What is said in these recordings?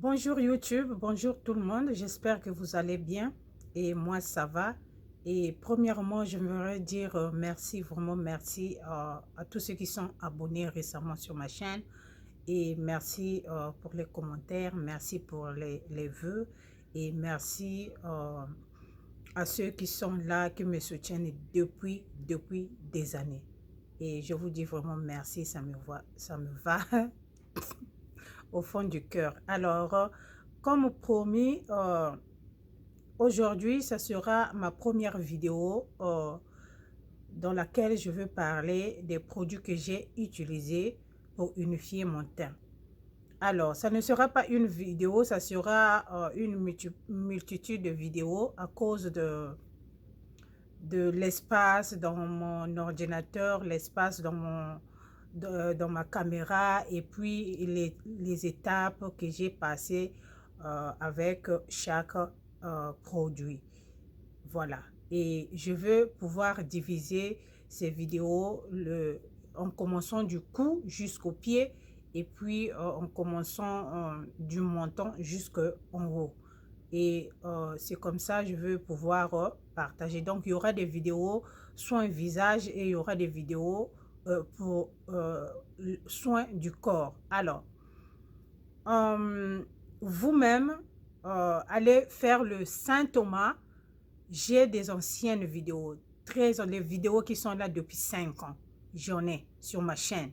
Bonjour YouTube, bonjour tout le monde, j'espère que vous allez bien et moi ça va. Et premièrement, j'aimerais dire merci, vraiment merci à tous ceux qui sont abonnés récemment sur ma chaîne et merci pour les commentaires, merci pour les vœux et merci à ceux qui sont là, qui me soutiennent depuis des années. Et je vous dis vraiment merci, ça me va au fond du cœur. Alors, comme promis, aujourd'hui, ça sera ma première vidéo dans laquelle je veux parler des produits que j'ai utilisés pour unifier mon teint. Alors, ça ne sera pas une vidéo, ça sera une multitude de vidéos à cause de l'espace dans mon ordinateur, l'espace dans ma caméra et puis les étapes que j'ai passées avec chaque produit. Voilà. Et je veux pouvoir diviser ces vidéos en commençant du cou jusqu'au pied et puis en commençant du menton jusqu'en haut. Et c'est comme ça je veux pouvoir partager. Donc, il y aura des vidéos soins visage et il y aura des vidéos pour soins du corps. Alors, vous-même, allez faire le Saint Thomas. J'ai des anciennes vidéos, les vidéos qui sont là depuis 5 ans. J'en ai sur ma chaîne.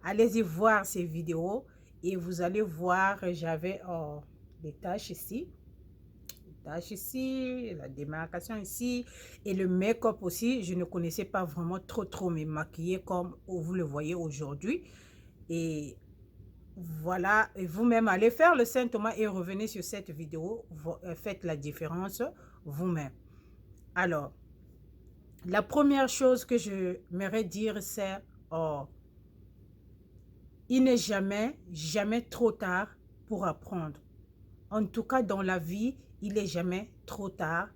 Allez-y voir ces vidéos et vous allez voir, j'avais des taches ici la démarcation ici et le make-up aussi. Je ne connaissais pas vraiment trop me maquiller comme vous le voyez aujourd'hui. Et voilà, et vous-même allez faire le Saint Thomas et revenez sur cette vidéo. Faites la différence vous-même. Alors, la première chose que je m'aimerais dire, c'est il n'est jamais trop tard pour apprendre. En tout cas, dans la vie, il n'est jamais trop tard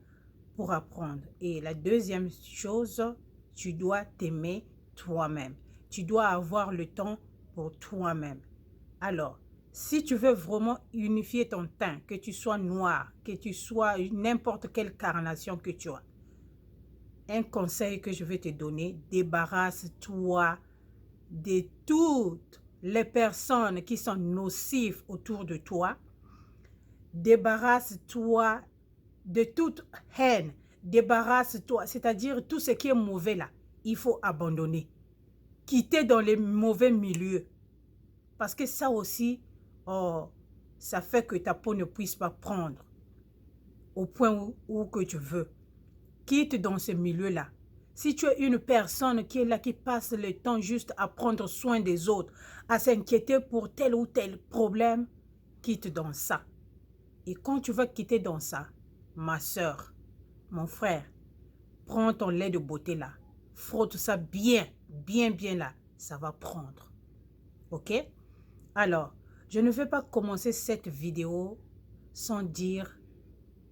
pour apprendre. Et la deuxième chose, tu dois t'aimer toi-même. Tu dois avoir le temps pour toi-même. Alors, si tu veux vraiment unifier ton teint, que tu sois noir, que tu sois n'importe quelle carnation que tu as, un conseil que je vais te donner, débarrasse-toi de toutes les personnes qui sont nocives autour de toi. Débarrasse-toi de toute haine. Débarrasse-toi, c'est-à-dire tout ce qui est mauvais là, il faut abandonner. Quitter dans les mauvais milieux. Parce que ça aussi, ça fait que ta peau ne puisse pas prendre au point où que tu veux. Quitte dans ce milieu-là. Si tu es une personne qui est là, qui passe le temps juste à prendre soin des autres, à s'inquiéter pour tel ou tel problème, quitte dans ça. Et quand tu vas quitter dans ça, ma soeur, mon frère, prends ton lait de beauté là, frotte ça bien là, ça va prendre. Ok? Alors, je ne vais pas commencer cette vidéo sans dire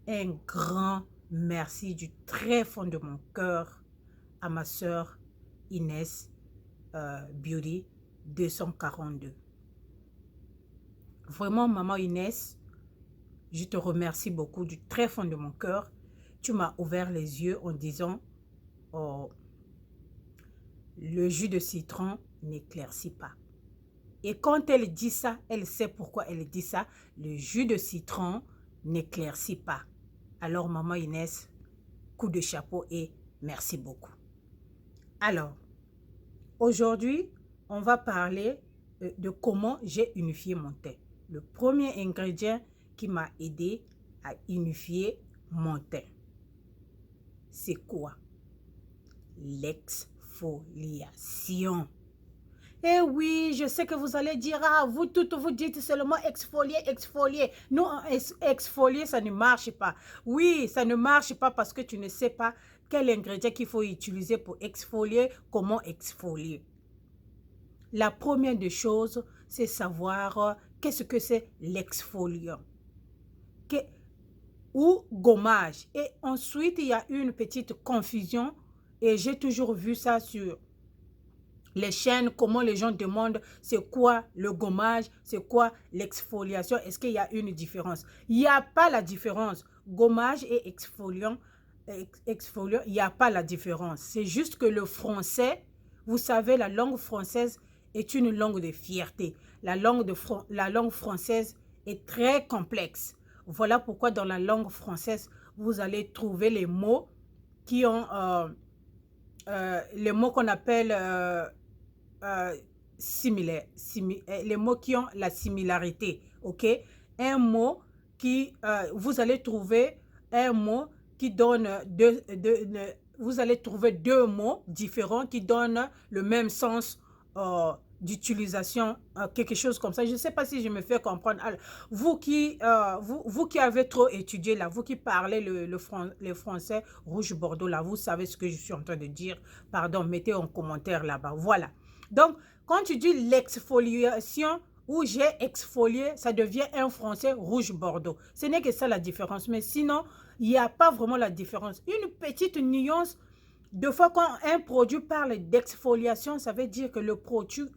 un grand merci du très fond de mon cœur à ma soeur Inès Beauty 242. Vraiment, maman Inès, je te remercie beaucoup du très fond de mon cœur. Tu m'as ouvert les yeux en disant oh, le jus de citron n'éclaircit pas. Et quand elle dit ça, elle sait pourquoi elle dit ça. Le jus de citron n'éclaircit pas. Alors, maman Inès, coup de chapeau et merci beaucoup. Alors, aujourd'hui, on va parler de comment j'ai unifié mon teint. Le premier ingrédient qui m'a aidé à unifier mon teint, c'est quoi? L'exfoliation. Eh oui, je sais que vous allez dire, ah, vous toutes vous dites seulement exfolier, exfolier. Non, exfolier, ça ne marche pas. Oui, ça ne marche pas parce que tu ne sais pas quel ingrédient qu'il faut utiliser pour exfolier, comment exfolier. La première des choses, c'est savoir qu'est-ce que c'est l'exfoliant ou gommage. Et ensuite, il y a une petite confusion et j'ai toujours vu ça sur les chaînes, comment les gens demandent c'est quoi le gommage, c'est quoi l'exfoliation, est-ce qu'il y a une différence? Il n'y a pas la différence. Gommage et exfoliant, il n'y a pas la différence. C'est juste que le français, vous savez, la langue française est une langue de fierté. La langue française est très complexe. Voilà pourquoi dans la langue française, vous allez trouver les mots qui ont les mots qu'on appelle similaires, les mots qui ont la similarité, ok? Un mot qui, vous allez trouver un mot qui donne vous allez trouver deux mots différents qui donnent le même sens d'utilisation, quelque chose comme ça. Je ne sais pas si je me fais comprendre. Alors, vous qui avez trop étudié là, vous qui parlez le français rouge-bordeaux là, vous savez ce que je suis en train de dire. Pardon, mettez en commentaire là-bas. Voilà. Donc, quand tu dis l'exfoliation ou j'ai exfolié, ça devient un français rouge-bordeaux. Ce n'est que ça la différence. Mais sinon, il n'y a pas vraiment la différence. Une petite nuance. Deux fois, quand un produit parle d'exfoliation, ça veut dire que le produit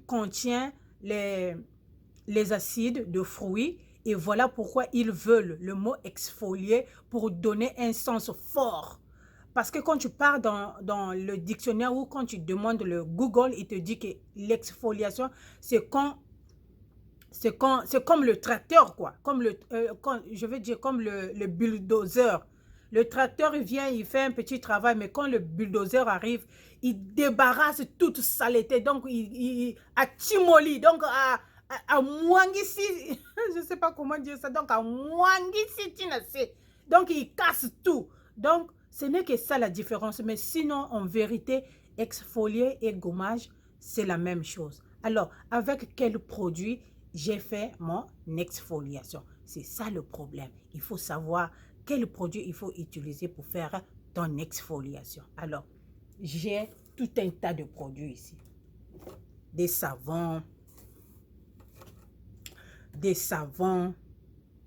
contient les acides de fruits. Et voilà pourquoi ils veulent le mot exfolier pour donner un sens fort. Parce que quand tu pars dans le dictionnaire ou quand tu demandes le Google, il te dit que l'exfoliation, c'est comme le tracteur, quoi. Je veux dire, comme le bulldozer. Le tracteur, il vient, il fait un petit travail, mais quand le bulldozer arrive, il débarrasse toute saleté. Donc, il a timoli, donc à Mwangisi, je ne sais pas comment dire ça, donc à Mwangisi, donc il casse tout. Donc, ce n'est que ça la différence. Mais sinon, en vérité, exfolier et gommage, c'est la même chose. Alors, avec quel produit j'ai fait mon exfoliation? C'est ça le problème. Il faut savoir quel produit il faut utiliser pour faire ton exfoliation. Alors, j'ai tout un tas de produits ici. Des savons,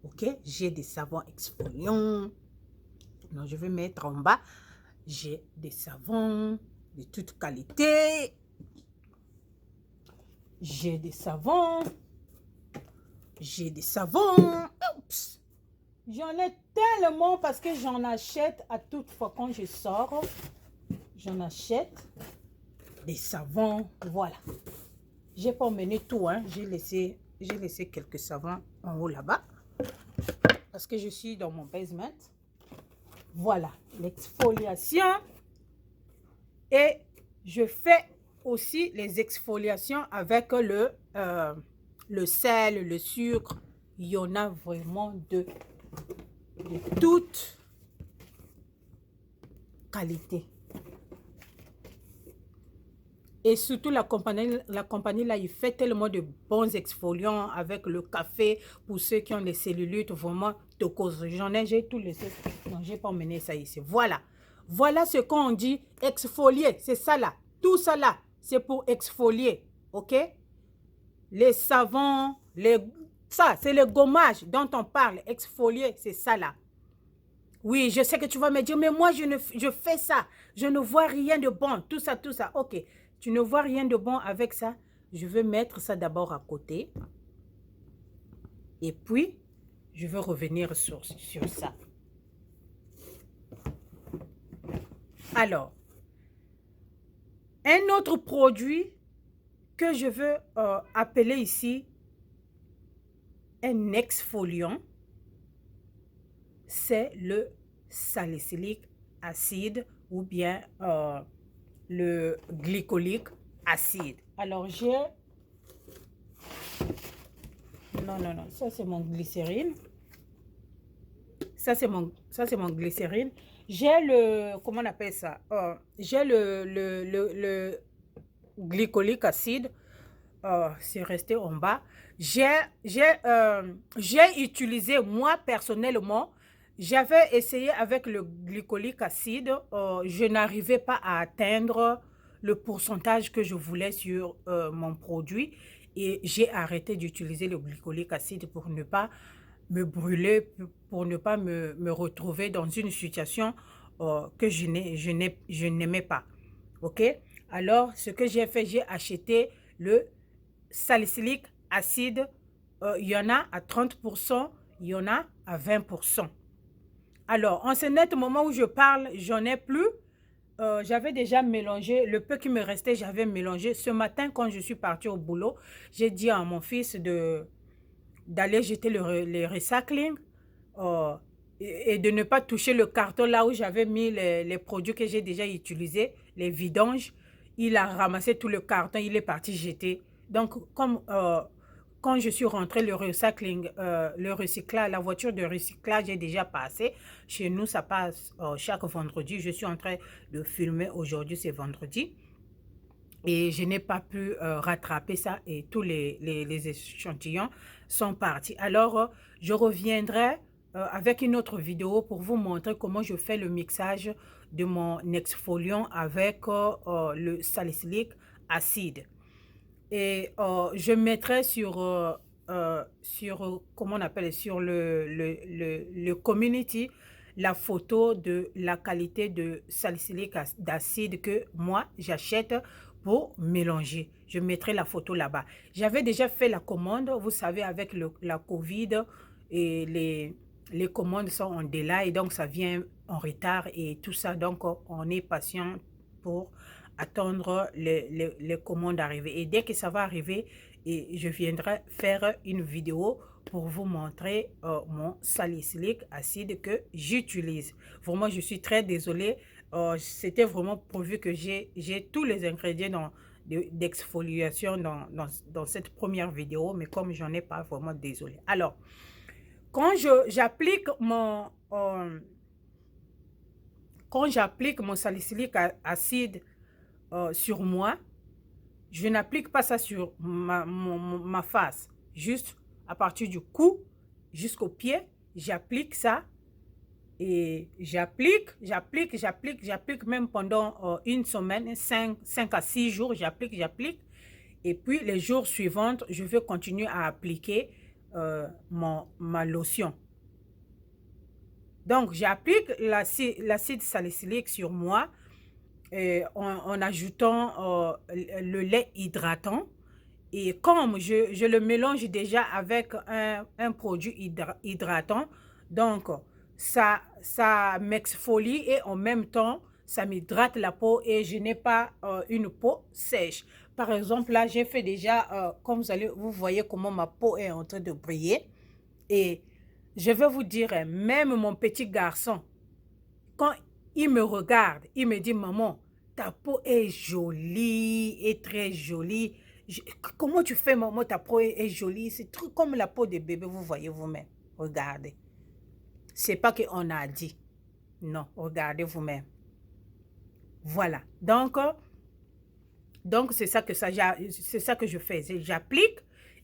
ok? J'ai des savons exfoliants. Non, je vais mettre en bas. J'ai des savons de toute qualité. J'ai des savons. Oups. J'en ai tellement parce que j'en achète à toute fois quand je sors. J'en achète des savons. Voilà. J'ai pas emmené tout, hein. J'ai laissé quelques savons en haut là-bas. Parce que je suis dans mon basement. Voilà. L'exfoliation. Et je fais aussi les exfoliations avec le sel, le sucre. Il y en a vraiment de toute qualité. Et surtout la compagnie là, il fait tellement de bons exfoliants avec le café pour ceux qui ont les cellulites, vraiment de cause. J'ai tout laissé. Non, j'ai pas emmené ça ici. Voilà. Voilà ce qu'on dit exfolier. C'est ça là. Tout ça là, c'est pour exfolier. OK? Les savons, ça, c'est le gommage dont on parle. Exfolier, c'est ça là. Oui, je sais que tu vas me dire, mais moi, je fais ça. Je ne vois rien de bon. Tout ça, tout ça. OK. Tu ne vois rien de bon avec ça. Je vais mettre ça d'abord à côté. Et puis, je vais revenir sur ça. Alors, un autre produit que je veux appeler ici un exfoliant, c'est le salicylique acide ou bien le glycolique acide. Alors, j'ai... Non, ça c'est mon glycérine. Ça c'est mon glycérine. J'ai le... Comment on appelle ça? J'ai le glycolique acide. C'est resté en bas. J'ai utilisé, moi personnellement, j'avais essayé avec le glycolique acide. Je n'arrivais pas à atteindre le pourcentage que je voulais sur mon produit. Et j'ai arrêté d'utiliser le glycolique acide pour ne pas me brûler, pour ne pas me retrouver dans une situation que je n'aimais pas. OK? Alors, ce que j'ai fait, j'ai acheté le salicylique acide. Il y en a à 30%, il y en a à 20%. Alors, en ce net moment où je parle, j'en ai plus. J'avais déjà mélangé, le peu qui me restait, j'avais mélangé. Ce matin, quand je suis partie au boulot, j'ai dit à mon fils d'aller jeter les recycling et de ne pas toucher le carton là où j'avais mis les produits que j'ai déjà utilisés, les vidanges. Il a ramassé tout le carton, il est parti jeter. Donc, comme quand je suis rentrée, le recyclage, la voiture de recyclage est déjà passée. Chez nous, ça passe chaque vendredi. Je suis en train de filmer aujourd'hui, c'est vendredi. Et je n'ai pas pu rattraper ça et tous les échantillons sont partis. Alors, je reviendrai avec une autre vidéo pour vous montrer comment je fais le mixage de mon exfoliant avec le salicylique acide. Et je mettrai comment on appelle, sur le community la photo de la qualité de salicylique d'acide que moi j'achète pour mélanger. Je mettrai la photo là-bas. J'avais déjà fait la commande, vous savez, avec la Covid et les commandes sont en délai, donc ça vient en retard et tout ça. Donc on est patient pour attendre les commandes arriver. Et dès que ça va arriver, et je viendrai faire une vidéo pour vous montrer mon salicylique acide que j'utilise. Vraiment, je suis très désolée. C'était vraiment pourvu que j'ai tous les ingrédients d'exfoliation dans cette première vidéo, mais comme j'en ai pas, vraiment désolée. Alors, quand j'applique mon salicylique acide sur moi, je n'applique pas ça sur ma face, juste à partir du cou jusqu'au pied, j'applique ça et j'applique même pendant une semaine, 5 à 6 jours, j'applique. Et puis les jours suivants, je vais continuer à appliquer ma lotion. Donc, j'applique l'acide salicylique sur moi en ajoutant le lait hydratant. Et comme je le mélange déjà avec un produit hydratant, donc ça m'exfolie et en même temps, ça m'hydrate la peau et je n'ai pas une peau sèche. Par exemple, là, j'ai fait déjà, comme vous voyez comment ma peau est en train de briller. Et je vais vous dire, même mon petit garçon, quand il me regarde, il me dit, maman, ta peau est jolie, est très jolie. Comment tu fais, maman, ta peau est jolie? C'est trop comme la peau de bébé, vous voyez vous-même. Regardez. C'est pas qu'on a dit. Non, regardez vous-même. Voilà. Donc c'est ça que je fais. J'applique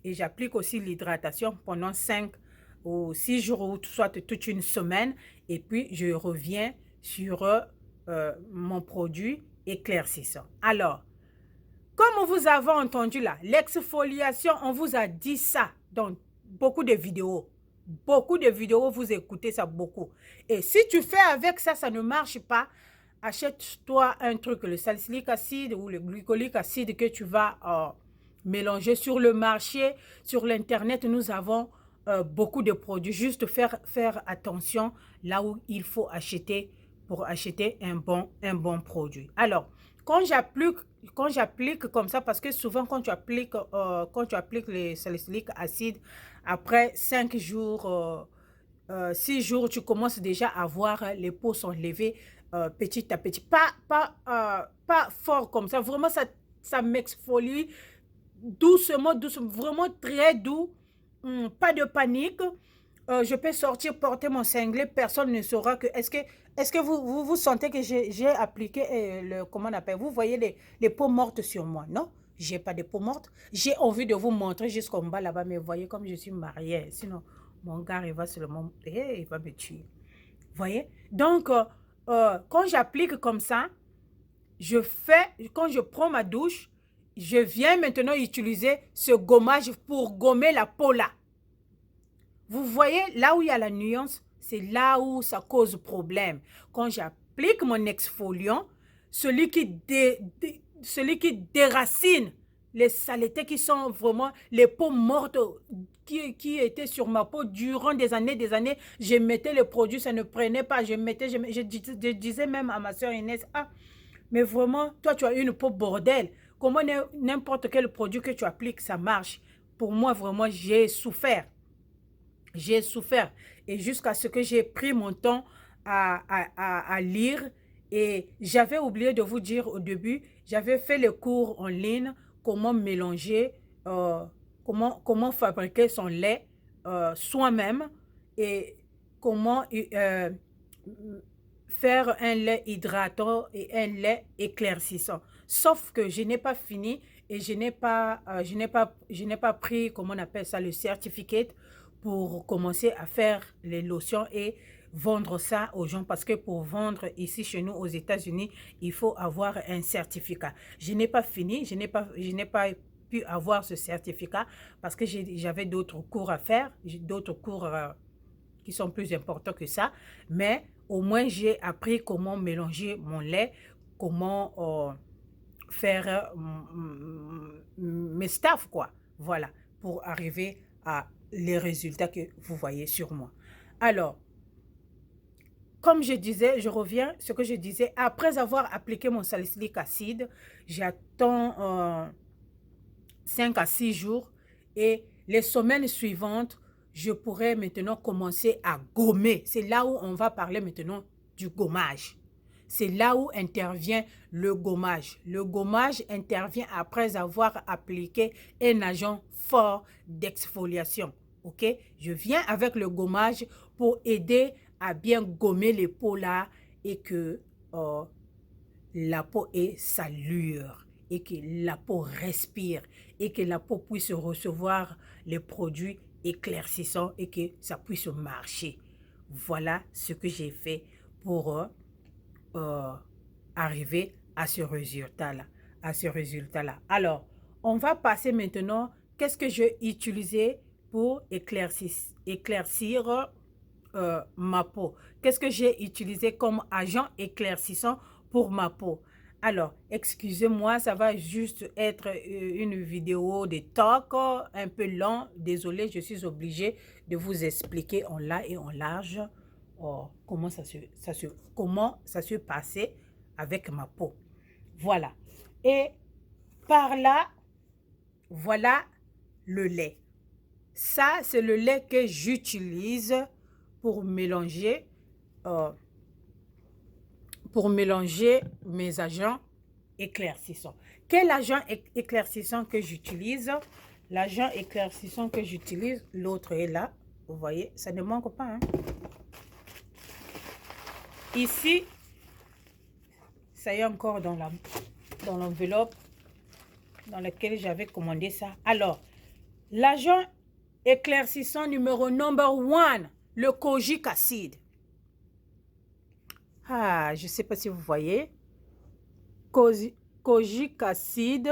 et j'applique aussi l'hydratation pendant 5 ou 6 jours ou soit toute une semaine. Et puis, je reviens sur mon produit éclaircissant. Alors, comme vous avez entendu là, l'exfoliation, on vous a dit ça dans beaucoup de vidéos. Beaucoup de vidéos, vous écoutez ça beaucoup. Et si tu fais avec ça, ça ne marche pas, achète-toi un truc, le salicylique acide ou le glycolique acide que tu vas mélanger sur le marché. Sur l'internet, nous avons beaucoup de produits. Juste faire attention là où il faut acheter pour acheter un bon produit. Alors, quand j'applique comme ça, parce que souvent quand tu appliques les salicyliques acides, après 5 jours, 6 jours, tu commences déjà à voir les peaux s'enlever petit à petit. Pas fort comme ça. Vraiment, ça m'exfolie doucement, vraiment très doux. Pas de panique. Je peux sortir, porter mon cinglet, personne ne saura que... Est-ce que vous sentez que j'ai appliqué comment on appelle? Vous voyez les peaux mortes sur moi, non? J'ai pas de peau morte. J'ai envie de vous montrer jusqu'en bas là-bas, mais vous voyez comme je suis mariée. Sinon, mon gars, il va seulement... il va me tuer. Vous voyez? Donc, quand j'applique comme ça, quand je prends ma douche, je viens maintenant utiliser ce gommage pour gommer la peau là. Vous voyez, là où il y a la nuance, c'est là où ça cause problème. Quand j'applique mon exfoliant, celui qui déracine les saletés qui sont vraiment les peaux mortes qui étaient sur ma peau durant des années. Je mettais le produit, ça ne prenait pas. Je disais même à ma soeur Inès, ah, mais vraiment, toi, tu as une peau bordel. Comment n'importe quel produit que tu appliques, ça marche? Pour moi, vraiment, j'ai souffert. J'ai souffert. Et jusqu'à ce que j'ai pris mon temps à lire. Et j'avais oublié de vous dire au début, j'avais fait les cours en ligne, comment mélanger, comment fabriquer son lait soi-même et comment faire un lait hydratant et un lait éclaircissant. Sauf que je n'ai pas fini et je n'ai pas pris, comment on appelle ça, le certificat pour commencer à faire les lotions et vendre ça aux gens, parce que pour vendre ici chez nous aux États-Unis, il faut avoir un certificat. Je n'ai pas fini, je n'ai pas pu avoir ce certificat parce que j'avais d'autres cours à faire, d'autres cours qui sont plus importants que ça, mais au moins j'ai appris comment mélanger mon lait, comment faire mes staffs, quoi. Voilà, pour arriver à les résultats que vous voyez sur moi. Alors, comme je disais, je reviens, ce que je disais, après avoir appliqué mon salicylique acide, j'attends 5 à 6 jours et les semaines suivantes, je pourrais maintenant commencer à gommer. C'est là où on va parler maintenant du gommage. C'est là où intervient le gommage. Le gommage intervient après avoir appliqué un agent fort d'exfoliation. Ok? Je viens avec le gommage pour aider à bien gommer les peaux là et que la peau ait sa lueur et que la peau respire et que la peau puisse recevoir les produits éclaircissants et que ça puisse marcher. Voilà ce que j'ai fait pour arriver à ce résultat-là. Alors, on va passer maintenant, qu'est-ce que j'ai utilisé pour éclaircir ma peau? Qu'est-ce que j'ai utilisé comme agent éclaircissant pour ma peau? Alors, excusez-moi, ça va juste être une vidéo de talk un peu long. Désolée, je suis obligée de vous expliquer en long et en large comment ça se passait avec ma peau. Voilà. Et par là, voilà le lait. Ça, c'est le lait que j'utilise pour mélanger mes agents éclaircissants. Quel agent éclaircissant que j'utilise? L'agent éclaircissant que j'utilise, l'autre est là. Vous voyez, ça ne manque pas. Hein? Ici, ça y est encore dans l'enveloppe dans laquelle j'avais commandé ça. Alors, l'agent éclaircissant numéro number 1, le kojic acide. Ah, je ne sais pas si vous voyez. Kojic acide.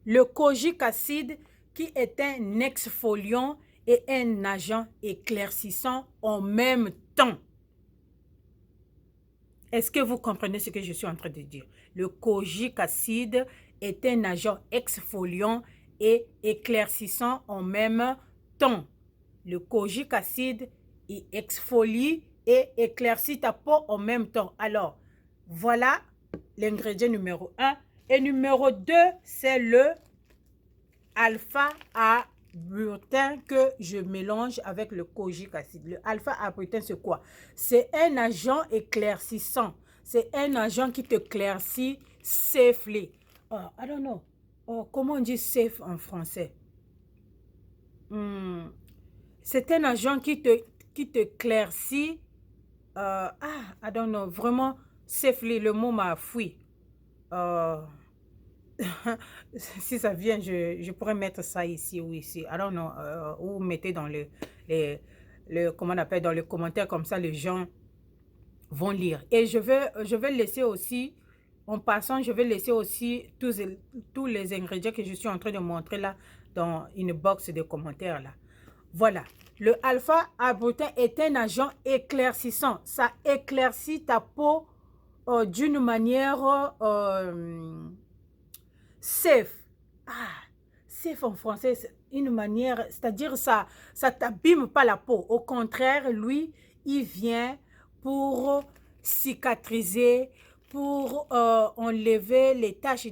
Le kojic acide qui est un exfoliant et un agent éclaircissant en même temps. Est-ce que vous comprenez ce que je suis en train de dire? Le kojic acide est un agent exfoliant et éclaircissant en même temps. Le kojic acide, il exfolie et éclaircit ta peau en même temps. Alors, voilà l'ingrédient numéro 1. Et numéro 2, c'est le alpha-arbutin que je mélange avec le kojic acide. Le alpha-arbutin, c'est quoi? C'est un agent éclaircissant. C'est un agent qui te éclaircit safely. I don't know. Comment on dit safe en français? C'est un agent qui te éclaircit. I don't know. Vraiment, safely, le mot m'a fui. Si ça vient, je pourrais mettre ça ici ou ici. I don't know. Ou mettez dans comment on appelle, dans les commentaires, comme ça les gens vont lire. Et je vais laisser aussi, en passant, je vais laisser aussi tous les ingrédients que je suis en train de montrer là dans une box de commentaires là. Voilà. Le alpha-arbutin est un agent éclaircissant. Ça éclaircit ta peau d'une manière safe. Ah, safe en français, c'est une manière, c'est-à-dire ça t'abîme pas la peau. Au contraire, lui, il vient pour cicatriser, pour enlever les taches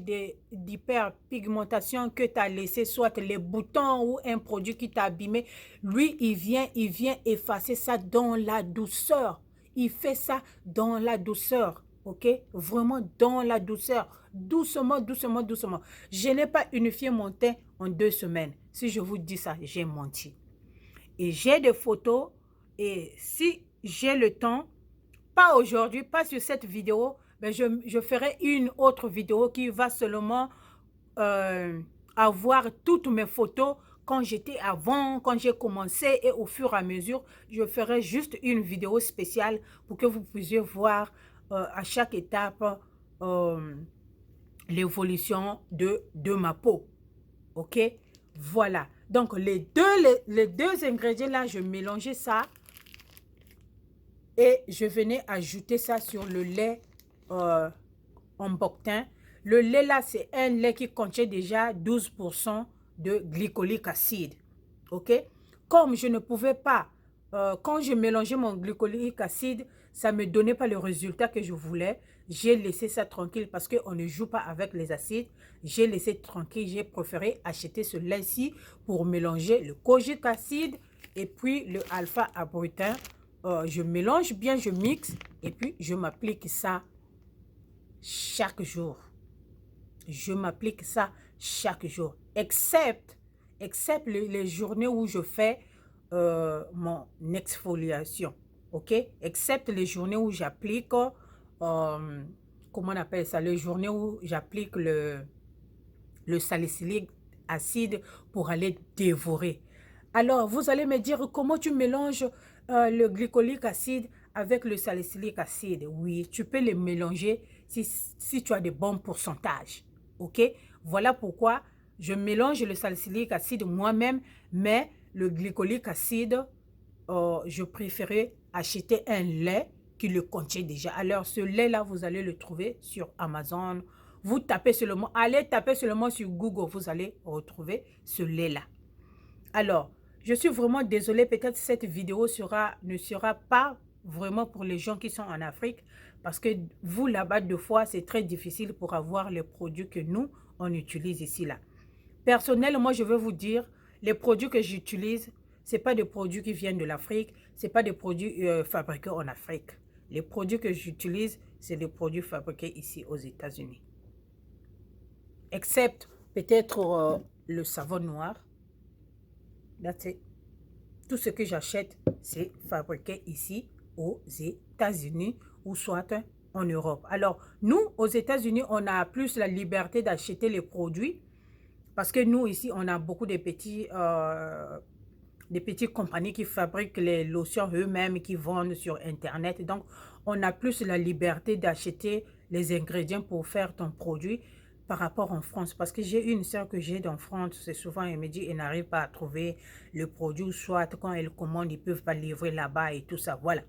d'hyperpigmentation que tu as laissé, soit les boutons ou un produit qui t'a abîmé. Lui, il vient effacer ça dans la douceur. Il fait ça dans la douceur, ok? Vraiment dans la douceur. Doucement, doucement, doucement. Je n'ai pas unifié mon teint en 2 semaines. Si je vous dis ça, j'ai menti. Et j'ai des photos. Et si j'ai le temps, pas aujourd'hui, pas sur cette vidéo, mais je ferai une autre vidéo qui va seulement avoir toutes mes photos quand j'étais avant, quand j'ai commencé et au fur et à mesure, je ferai juste une vidéo spéciale pour que vous puissiez voir à chaque étape l'évolution de ma peau. Ok? Voilà. Donc, les deux ingrédients là, je mélangeais ça et je venais ajouter ça sur le lait en boctin. Le lait là, c'est un lait qui contient déjà 12% de glycolique acide. Ok? Comme je ne pouvais pas, quand je mélangeais mon glycolique acide, ça ne me donnait pas le résultat que je voulais. J'ai laissé ça tranquille parce qu'on ne joue pas avec les acides. J'ai laissé tranquille. J'ai préféré acheter ce lait-ci pour mélanger le kojic acide et puis le alpha-arbutin. Je mélange bien, je mixe et puis je m'applique ça chaque jour. Je m'applique ça chaque jour, excepte les journées où je fais mon exfoliation, ok? Excepte les journées où j'applique, comment on appelle ça, les journées où j'applique le salicylique acide pour aller dévorer. Alors, vous allez me dire comment tu mélanges le glycolique acide avec le salicylique acide. Oui, tu peux les mélanger si tu as de bons pourcentages. Ok? Voilà pourquoi je mélange le salicylique acide moi-même, mais le glycolique acide, je préférais acheter un lait qui le contient déjà. Alors, ce lait-là, vous allez le trouver sur Amazon. Vous tapez seulement, allez taper seulement sur Google, vous allez retrouver ce lait-là. Alors, je suis vraiment désolée, peut-être cette vidéo ne sera pas vraiment pour les gens qui sont en Afrique, parce que vous, là-bas, deux fois, c'est très difficile pour avoir les produits que nous, on utilise ici, là. Personnellement, je veux vous dire, les produits que j'utilise, ce n'est pas des produits qui viennent de l'Afrique, ce n'est pas des produits fabriqués en Afrique. Les produits que j'utilise, c'est des produits fabriqués ici aux États-Unis. Excepte peut-être le savon noir. That's it. Tout ce que j'achète, c'est fabriqué ici aux États-Unis ou soit en Europe. Alors, nous, aux États-Unis, on a plus la liberté d'acheter les produits parce que nous, ici, on a beaucoup de petites compagnies qui fabriquent les lotions eux-mêmes, qui vendent sur Internet. Donc, on a plus la liberté d'acheter les ingrédients pour faire ton produit par rapport en France. Parce que j'ai une soeur que j'ai en France, c'est souvent, elle me dit, elle n'arrive pas à trouver le produit, soit quand elle commande, ils ne peuvent pas livrer là-bas et tout ça. Voilà.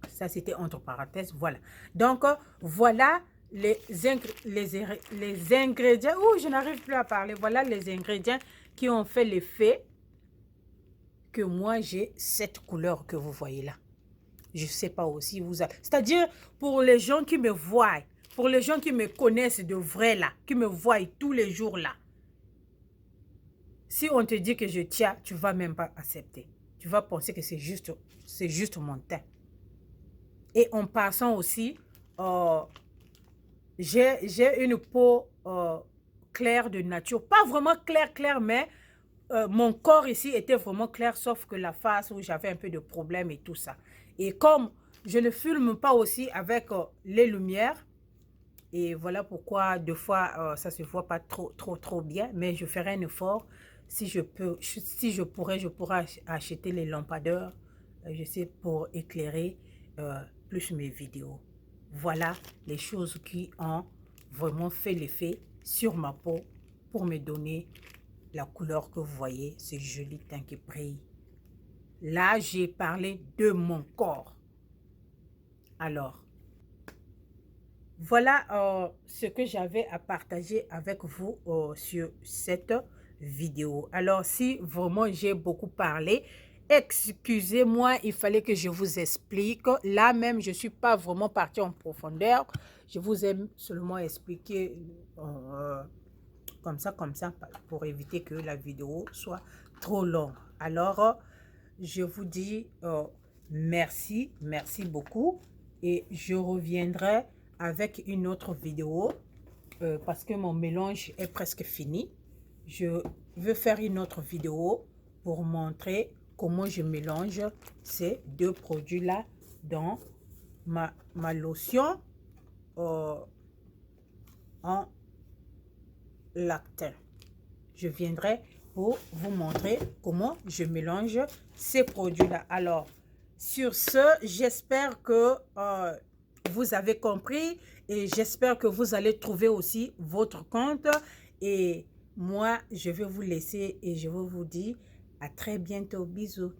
Ça, c'était entre parenthèses. Voilà. Donc, voilà les ingrédients. Oh, je n'arrive plus à parler. Voilà les ingrédients qui ont fait l'effet que moi, j'ai cette couleur que vous voyez là. Je ne sais pas aussi vous... C'est-à-dire, pour les gens qui me voient, pour les gens qui me connaissent de vrai là, qui me voient tous les jours là, si on te dit que je tiens, tu ne vas même pas accepter. Tu vas penser que c'est juste mon teint. Et en passant aussi, j'ai une peau claire de nature. Pas vraiment claire, mais mon corps ici était vraiment clair, sauf que la face où j'avais un peu de problème et tout ça. Et comme je ne filme pas aussi avec les lumières, et voilà pourquoi deux fois ça se voit pas trop bien, mais je ferai un effort. Si je pourrais acheter les lampadaires, je sais, pour éclairer plus mes vidéos. Voilà les choses qui ont vraiment fait l'effet sur ma peau pour me donner la couleur que vous voyez, ce joli teint qui brille Là, j'ai parlé de mon corps. Alors, voilà ce que j'avais à partager avec vous sur cette vidéo. Alors, si vraiment j'ai beaucoup parlé, excusez-moi, il fallait que je vous explique. Là même, je ne suis pas vraiment partie en profondeur. Je vous ai seulement expliqué comme ça, pour éviter que la vidéo soit trop longue. Alors, je vous dis merci beaucoup et je reviendrai avec une autre vidéo parce que mon mélange est presque fini. Je veux faire une autre vidéo pour montrer comment je mélange ces deux produits-là dans ma lotion en lactin. Je viendrai pour vous montrer comment je mélange ces produits-là. Alors, sur ce, j'espère que vous avez compris et j'espère que vous allez trouver aussi votre compte. Et moi, je vais vous laisser et je vais vous dire à très bientôt. Bisous.